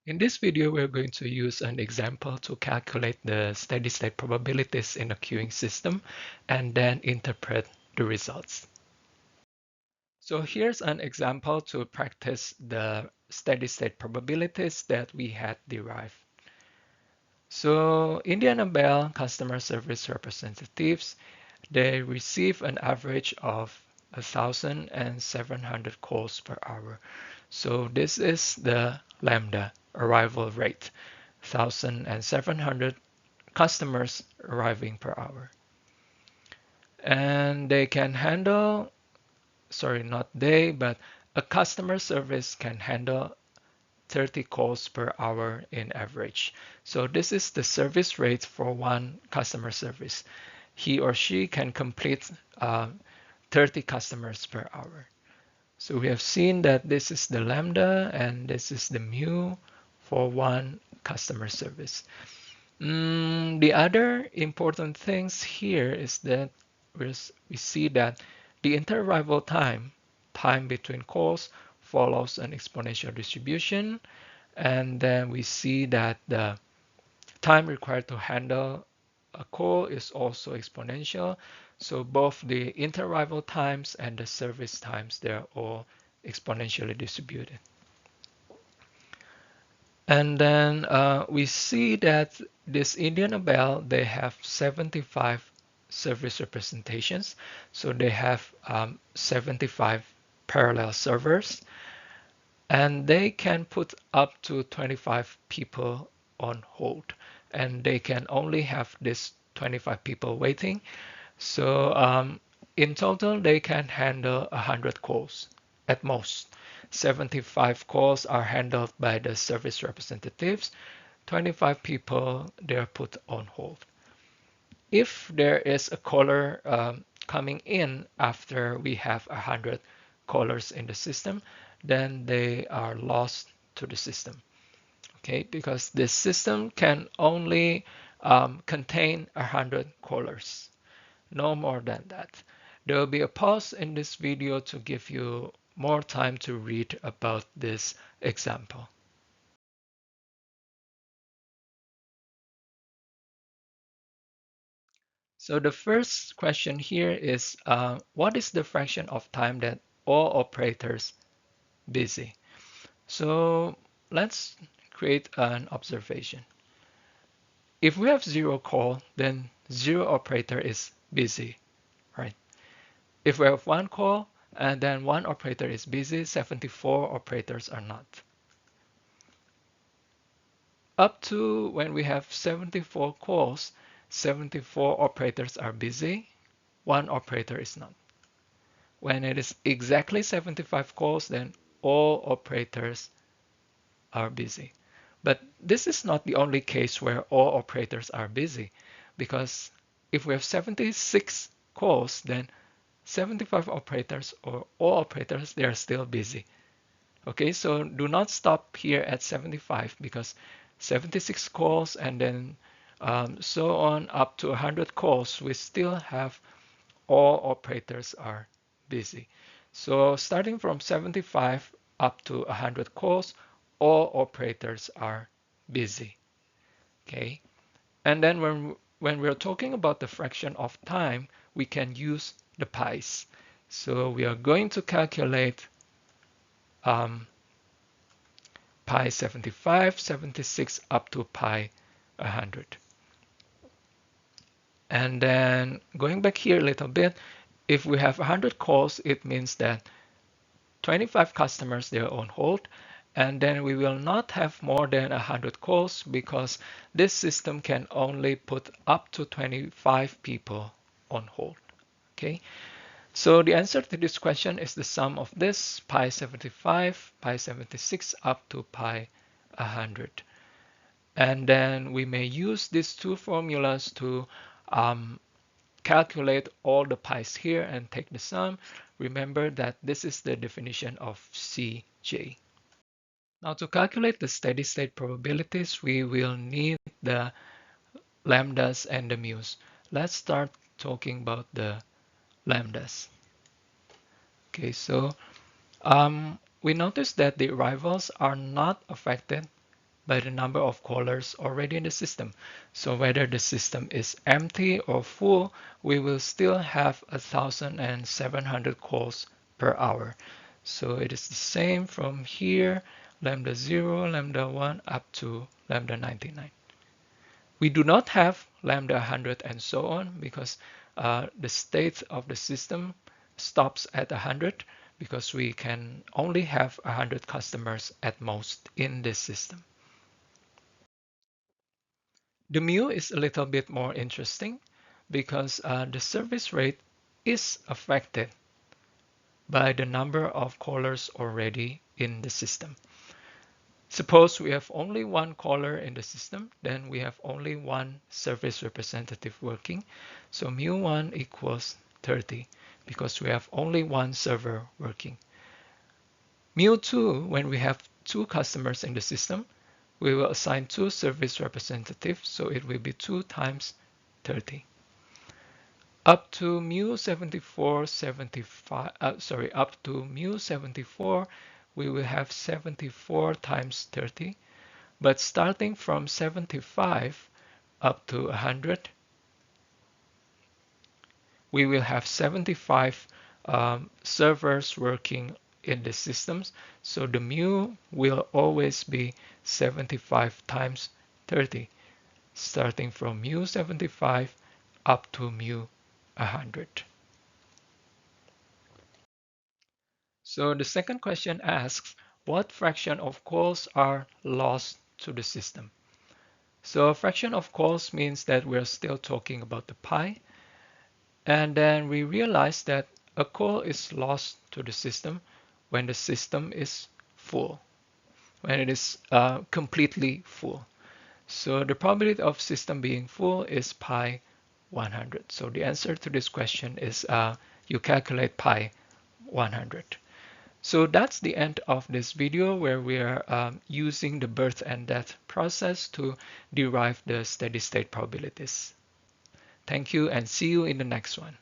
In this video, we're going to use an example to calculate the steady-state probabilities in a queuing system and then interpret the results. So here's an example to practice the steady-state probabilities that we had derived. So Indian Bell customer service representatives, they receive an average of 1,700 calls per hour. So this is the lambda arrival rate, 1,700 customers arriving per hour. And they can handle, sorry, not they, but a customer service can handle 30 calls per hour in average. So this is the service rate for one customer service. He or she can complete 30 customers per hour. So we have seen that this is the lambda and this is the mu for one customer service. The other important things here is that we see that the interarrival time between calls, follows an exponential distribution. And then we see that the time required to handle a call is also exponential. So both the interarrival times and the service times, they're all exponentially distributed. And then we see that this Indian Bell, they have 75 service representations. So they have 75 parallel servers, and they can put up to 25 people on hold, and they can only have this 25 people waiting. So in total, they can handle 100 calls at most. 75 calls are handled by the service representatives. 25 people, they are put on hold. If there is a caller coming in after we have 100 callers in the system, then they are lost to the system. Okay, because this system can only contain 100 callers, no more than that. There will be a pause in this video to give you more time to read about this example. So the first question here is, what is the fraction of time that all operators busy? So let's create an observation. If we have zero call, then zero operator is busy, right? If we have one call and then one operator is busy, 74 operators are not. Up to when we have 74 calls, 74 operators are busy, one operator is not. When it is exactly 75 calls, then all operators are busy. But this is not the only case where all operators are busy, because if we have 76 calls, then 75 operators or all operators, they are still busy. Okay, so do not stop here at 75, because 76 calls and then so on up to 100 calls, we still have all operators are busy. So starting from 75 up to 100 calls, all operators are busy. Okay, and then when we're talking about the fraction of time, we can use the pi's. So we are going to calculate pi 75, 76 up to pi 100. And then going back here a little bit, if we have 100 calls, it means that 25 customers, they're on hold. And then we will not have more than 100 calls, because this system can only put up to 25 people on hold. Okay, so the answer to this question is the sum of this, pi 75, pi 76 up to pi 100. And then we may use these two formulas to calculate all the pi's here and take the sum. Remember that this is the definition of Cj. Now to calculate the steady state probabilities, we will need the lambdas and the mu's. Let's start talking about the lambdas. Okay, so we notice that the arrivals are not affected by the number of callers already in the system. So whether the system is empty or full, we will still have 1,700 calls per hour. So it is the same from here, lambda 0, lambda 1, up to lambda 99. We do not have lambda 100 and so on because the state of the system stops at 100 because we can only have 100 customers at most in this system. The mu is a little bit more interesting because the service rate is affected by the number of callers already in the system. Suppose we have only one caller in the system, then we have only one service representative working. So mu1 equals 30 because we have only one server working. Mu2, when we have two customers in the system, we will assign two service representatives, so it will be 2 times 30. Up to mu74, up to mu74, we will have 74 times 30. But starting from 75 up to 100, we will have 75 servers working in the systems. So the mu will always be 75 times 30, starting from mu 75 up to mu 100. So the second question asks, what fraction of calls are lost to the system? So a fraction of calls means that we're still talking about the pi. And then we realize that a call is lost to the system when the system is full, when it is completely full. So the probability of system being full is pi 100. So the answer to this question is you calculate pi 100. So that's the end of this video where we are using the birth and death process to derive the steady state probabilities. Thank you and see you in the next one.